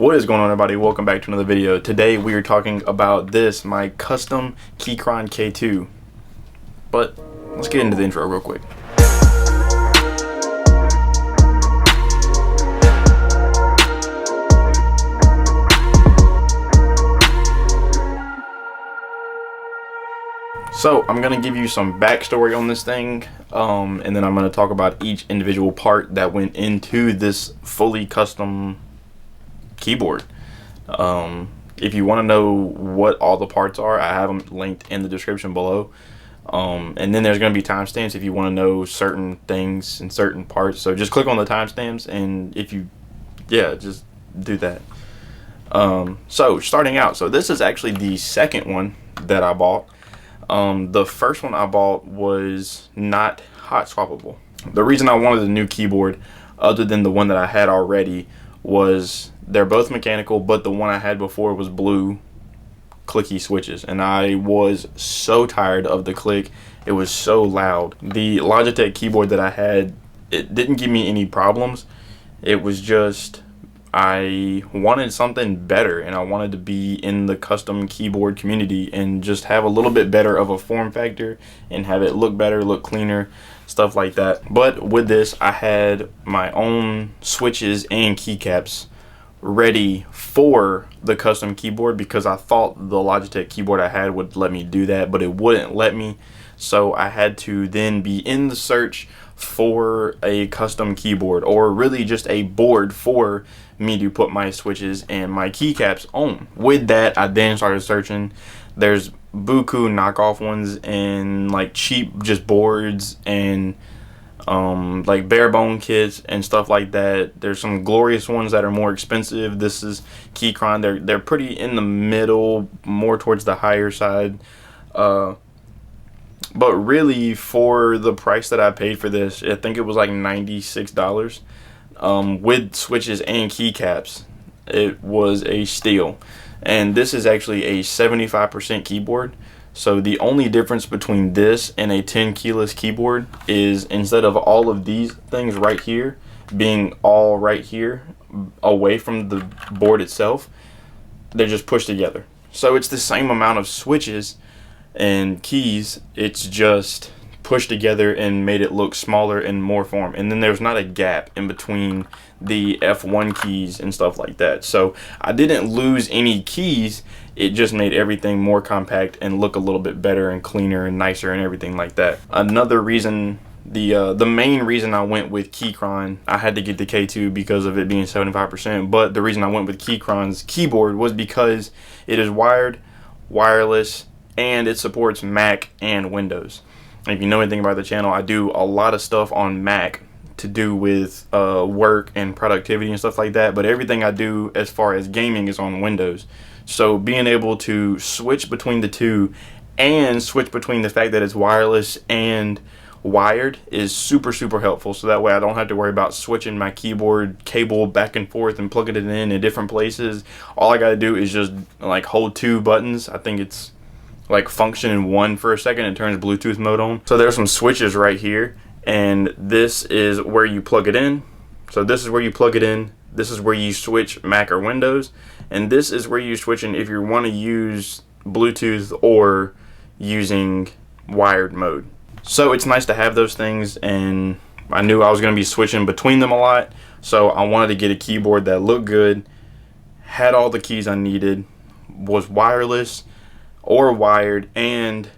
What is going on, everybody? Welcome back to another video. Today we are talking about my custom Keychron K2. But let's get into the intro real quick. So I'm going to give you some backstory on this thing, and then I'm going to talk about each individual part that went into this fully custom keyboard. If you want to know what all the parts are, I have them linked in the description below. And then there's going to be timestamps if you want to know certain things and certain parts. So just click on the timestamps, and just do that. So starting out, so this is actually the second one that I bought. The first one I bought was not hot swappable. The reason I wanted a new keyboard, other than the one that I had already, was they're both mechanical, but the one I had before was blue clicky switches, and I was so tired of the click. It was so loud. The Logitech keyboard that I had, it didn't give me any problems. It was just I wanted something better, and I wanted to be in the custom keyboard community and just have a little bit better of a form factor and have it look better, look cleaner, stuff like that. But with this, I had my own switches and keycaps ready for the custom keyboard because I thought the Logitech keyboard I had would let me do that, but it wouldn't let me. So I had to then be in the search for a custom keyboard, or really just a board for me to put my switches and my keycaps on. With that, I then started searching. There's buku knockoff ones and like cheap just boards and like bare bone kits and stuff like that. There's some glorious ones that are more expensive. This is Keychron. They're pretty in the middle, more towards the higher side. But really, for the price that I paid for this, I think it was like $96. With switches and keycaps, it was a steal. And this is actually a 75% keyboard. So the only difference between this and a 10 keyless keyboard is, instead of all of these things right here being all right here away from the board itself, they're just pushed together. So it's the same amount of switches and keys, it's just pushed together and made it look smaller and more form. And then there's not a gap in between the F1 keys and stuff like that. So I didn't lose any keys. It just made everything more compact and look a little bit better and cleaner and nicer and everything like that. Another reason, the main reason I went with Keychron, I had to get the K2 because of it being 75%, but the reason I went with Keychron's keyboard was because it is wired, wireless, and it supports Mac and Windows. If you know anything about the channel, I do a lot of stuff on Mac to do with work and productivity and stuff like that, but everything I do as far as gaming is on Windows. So being able to switch between the two and switch between the fact that it's wireless and wired is super helpful. So that way I don't have to worry about switching my keyboard cable back and forth and plugging it in different places. All I gotta do is just like hold two buttons. I think it's like function in one for a second and turns Bluetooth mode on. So there's some switches right here, and this is where you plug it in. So this is where you plug it in. This is where you switch Mac or Windows, and this is where you switch in if you want to use Bluetooth or using wired mode. So it's nice to have those things, and I knew I was going to be switching between them a lot, so I wanted to get a keyboard that looked good, had all the keys I needed, was wireless or wired, and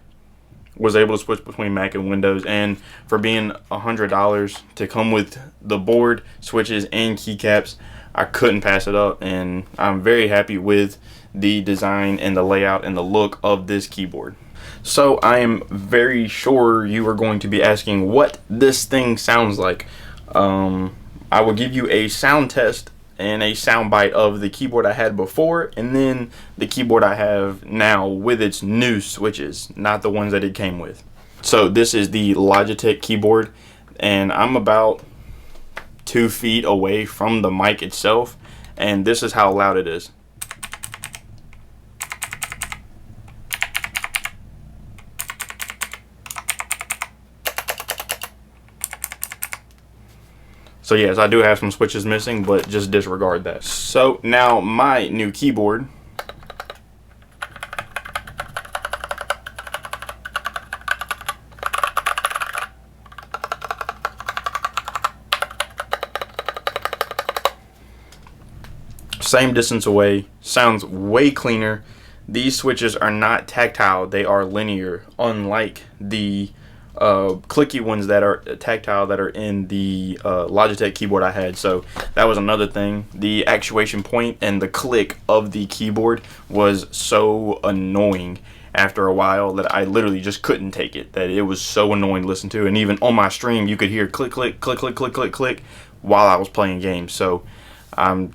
was able to switch between Mac and Windows. And for being $100 to come with the board, switches, and keycaps, I couldn't pass it up, and I'm very happy with the design and the layout and the look of this keyboard. So I am very sure you are going to be asking what this thing sounds like. I will give you a sound test and a sound bite of the keyboard I had before, and then the keyboard I have now with its new switches, not the ones that it came with. So this is the Logitech keyboard, and I'm about 2 feet away from the mic itself, and this is how loud it is. So yes, I do have some switches missing, but just disregard that. So now my new keyboard. Same distance away, sounds way cleaner. These switches are not tactile, they are linear, unlike the clicky ones that are tactile that are in the Logitech keyboard I had. So that was another thing. The actuation point and the click of the keyboard was so annoying after a while that I literally just couldn't take it. That it was so annoying to listen to, and even on my stream you could hear click click click click click click click while I was playing games. So I'm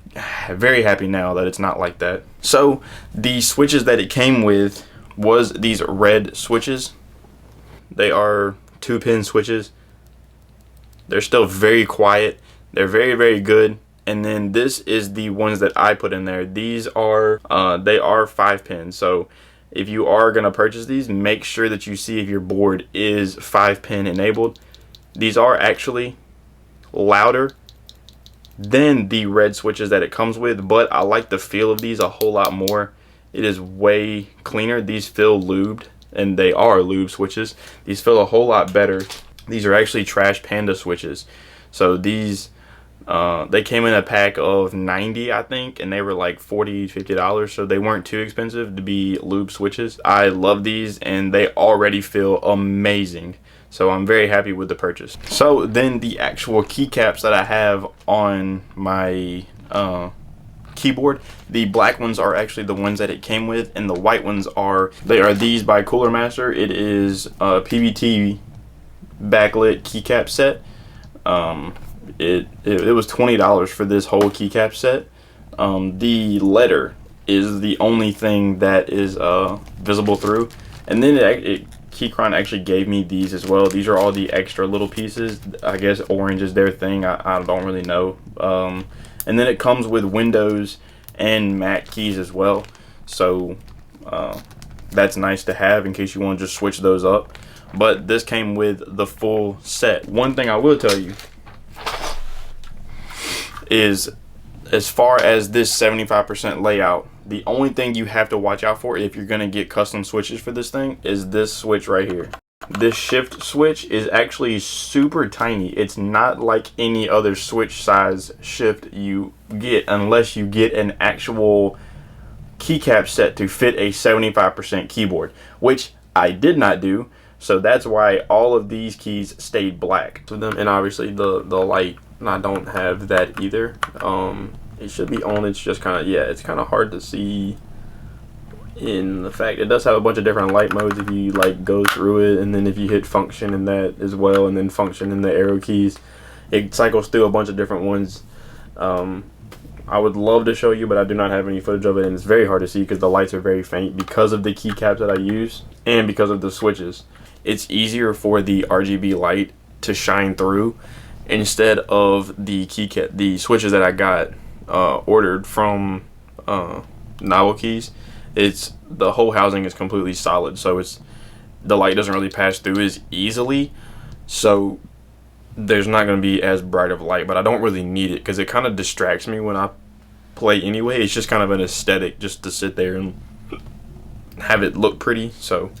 very happy now that it's not like that. So the switches that it came with was these red switches. They are 2-pin switches. They're still very quiet. They're very, very good. And then this is the ones that I put in there. These are they are 5-pin. So if you are gonna purchase these, make sure that you see if your board is 5-pin enabled. These are actually louder than the red switches that it comes with, but I like the feel of these a whole lot more. It is way cleaner. These feel lubed, and they are lube switches. These feel a whole lot better. These are actually trash panda switches. So these they came in a pack of 90, I think, and they were like $40-50, so they weren't too expensive to be lube switches. I love these, and they already feel amazing. So I'm very happy with the purchase. So then the actual keycaps that I have on my keyboard, the black ones are actually the ones that it came with, and the white ones are these by Cooler Master. It is a PBT backlit keycap set. It was $20 for this whole keycap set. The letter is the only thing that is visible through, and then Keychron actually gave me these as well. These are all the extra little pieces. I guess orange is their thing. I don't really know. And then it comes with Windows and Mac keys as well. So that's nice to have in case you want to just switch those up. But this came with the full set. One thing I will tell you is, as far as this 75% layout, the only thing you have to watch out for if you're going to get custom switches for this thing is this switch right here. This shift switch is actually super tiny. It's not like any other switch size shift you get unless you get an actual keycap set to fit a 75% keyboard, which I did not do. So that's why all of these keys stayed black to them, and obviously the light, I don't have that either. It should be on. It's just kind of, yeah, it's kind of hard to see in the fact it does have a bunch of different light modes if you like go through it, and then if you hit function in that as well, and then function in the arrow keys, it cycles through a bunch of different ones. I would love to show you, but I do not have any footage of it, and it's very hard to see because the lights are very faint because of the keycaps that I use and because of the switches. It's easier for the RGB light to shine through instead of the switches that I got ordered from Novel Keys. It's the whole housing is completely solid, so the light doesn't really pass through as easily, so there's not going to be as bright of light. But I don't really need it because it kind of distracts me when I play anyway. It's just kind of an aesthetic just to sit there and have it look pretty. So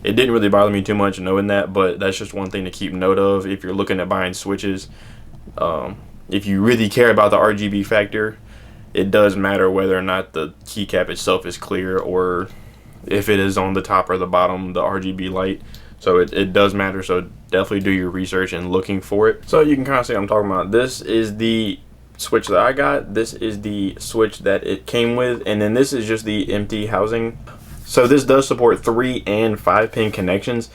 it didn't really bother me too much knowing that, but that's just one thing to keep note of if you're looking at buying switches. If you really care about the RGB factor, it does matter whether or not the keycap itself is clear or if it is on the top or the bottom, the RGB light. So it does matter, so definitely do your research and looking for it. So you can kind of see what I'm talking about. This is the switch that I got. This is the switch that it came with, and then this is just the empty housing. So this does support 3 and 5-pin connections.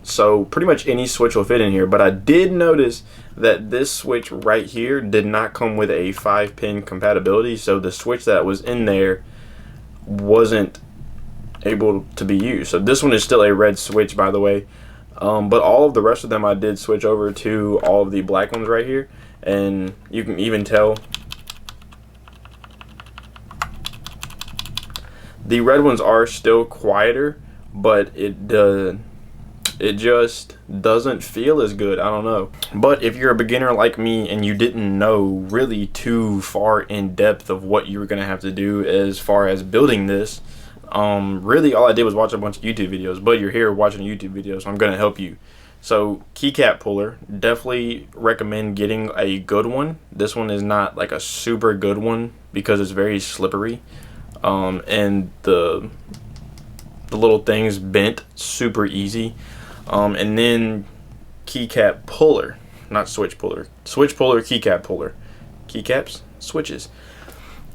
So pretty much any switch will fit in here, but I did notice that this switch right here did not come with a 5-pin compatibility, so the switch that was in there wasn't able to be used. So this one is still a red switch, by the way, but all of the rest of them I did switch over to all of the black ones right here, and you can even tell the red ones are still quieter, but it just doesn't feel as good. I don't know. But if you're a beginner like me and you didn't know really too far in depth of what you were gonna have to do as far as building this, really all I did was watch a bunch of YouTube videos. But you're here watching a YouTube video, so I'm gonna help you. So keycap puller, definitely recommend getting a good one. This one is not like a super good one because it's very slippery, and the little things bent super easy. And then keycap puller, not switch puller, keycap puller, keycaps, switches.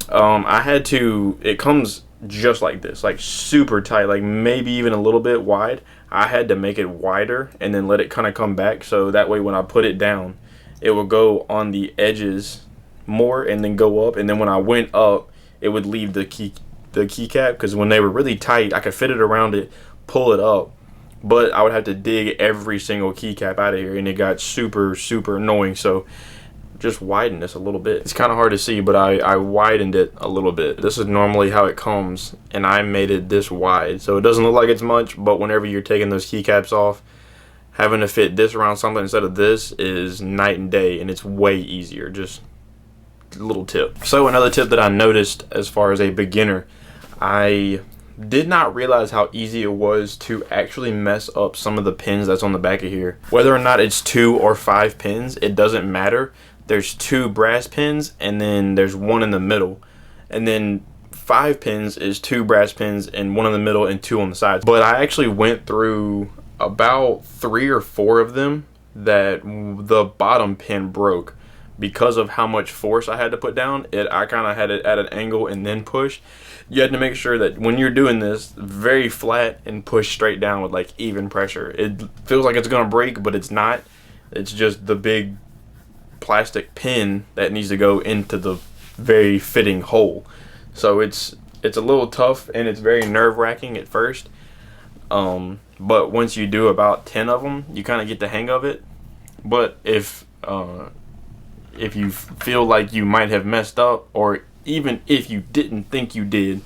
I had to, it comes just like this, like super tight, like maybe even a little bit wide. I had to make it wider and then let it kind of come back, so that way when I put it down, it would go on the edges more and then go up, and then when I went up, it would leave the keycap, because when they were really tight, I could fit it around it, pull it up, but I would have to dig every single keycap out of here, and it got super annoying. So just widen this a little bit. It's kind of hard to see, but I widened it a little bit. This is normally how it comes, and I made it this wide, so it doesn't look like it's much, but whenever you're taking those keycaps off, having to fit this around something instead of this is night and day, and it's way easier. Just a little tip. So another tip that I noticed as far as a beginner, I did not realize how easy it was to actually mess up some of the pins that's on the back of here. Whether or not it's 2 or 5 pins, it doesn't matter. There's 2 brass pins and then there's 1 in the middle, and then 5 pins is 2 brass pins and 1 in the middle and 2 on the sides. But I actually went through about 3 or 4 of them that the bottom pin broke because of how much force I had to put down. I kind of had it at an angle and then push. You had to make sure that when you're doing this, very flat and push straight down with like even pressure. It feels like it's gonna break, but it's not. It's just the big plastic pin that needs to go into the very fitting hole. So it's a little tough and it's very nerve-wracking at first, but once you do about 10 of them, you kind of get the hang of it. But if you feel like you might have messed up, or even if you didn't think you did,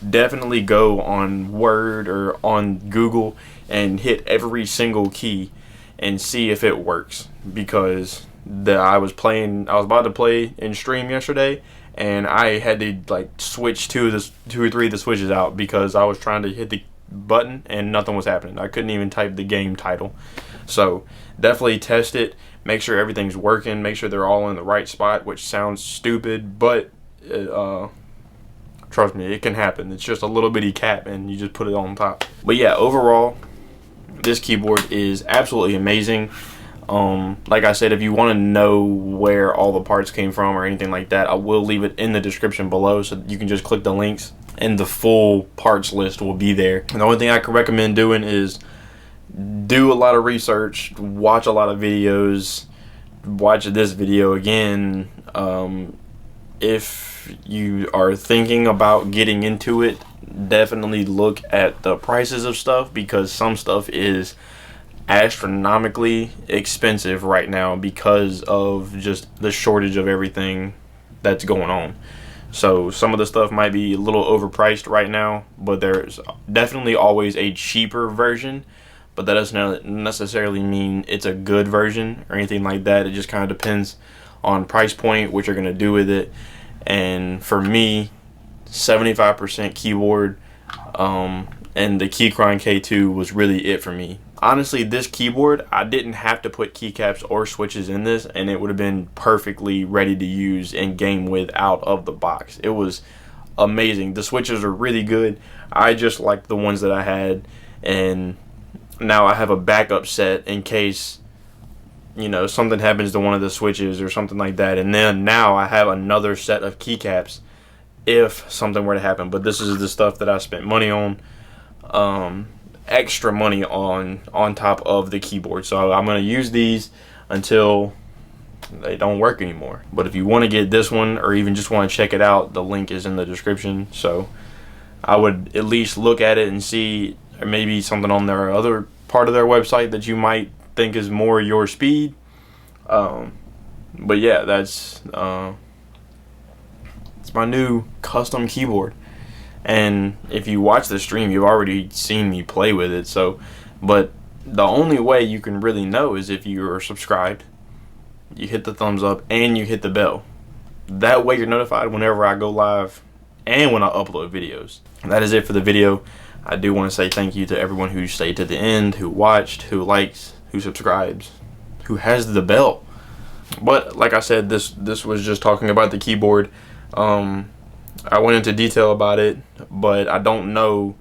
definitely go on Word or on Google and hit every single key and see if it works, because I was about to play in stream yesterday, and I had to like switch 2 or 3 of the switches out because I was trying to hit the button and nothing was happening. I couldn't even type the game title. So definitely test it, make sure everything's working, make sure they're all in the right spot, which sounds stupid, but trust me, it can happen. It's just a little bitty cap and you just put it on top. But yeah, overall, this keyboard is absolutely amazing. Like I said, if you want to know where all the parts came from or anything like that, I will leave it in the description below, so you can just click the links and the full parts list will be there. And the only thing I can recommend doing is do a lot of research, watch a lot of videos, watch this video again. If you are thinking about getting into it, definitely look at the prices of stuff, because some stuff is astronomically expensive right now because of just the shortage of everything that's going on. So some of the stuff might be a little overpriced right now, but there's definitely always a cheaper version, but that doesn't necessarily mean it's a good version or anything like that. It just kind of depends on price point, what you're going to do with it. And for me, 75% keyboard, and the Keychron K2 was really it for me. Honestly, this keyboard, I didn't have to put keycaps or switches in this, and it would have been perfectly ready to use and game with out of the box. It was amazing. The switches are really good. I just liked the ones that I had, and now I have a backup set in case, you know, something happens to one of the switches or something like that. And then now I have another set of keycaps if something were to happen. But this is the stuff that I spent money on, extra money on top of the keyboard. So I'm going to use these until they don't work anymore. But if you want to get this one, or even just want to check it out, the link is in the description. So I would at least look at it and see, or maybe something on their other part of their website that you might think is more your speed. But yeah, that's it's my new custom keyboard. And if you watch the stream, you've already seen me play with it. So, but the only way you can really know is if you are subscribed, you hit the thumbs up, and you hit the bell. That way you're notified whenever I go live and when I upload videos. And that is it for the video. I do want to say thank you to everyone who stayed to the end, who watched, who likes, who subscribes, who has the bell. But like I said, this was just talking about the keyboard. I went into detail about it, but I don't know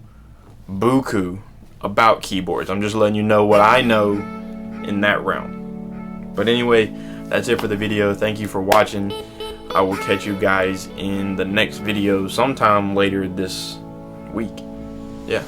buku about keyboards. I'm just letting you know what I know in that realm. But anyway, that's it for the video. Thank you for watching. I will catch you guys in the next video sometime later this week. Yeah.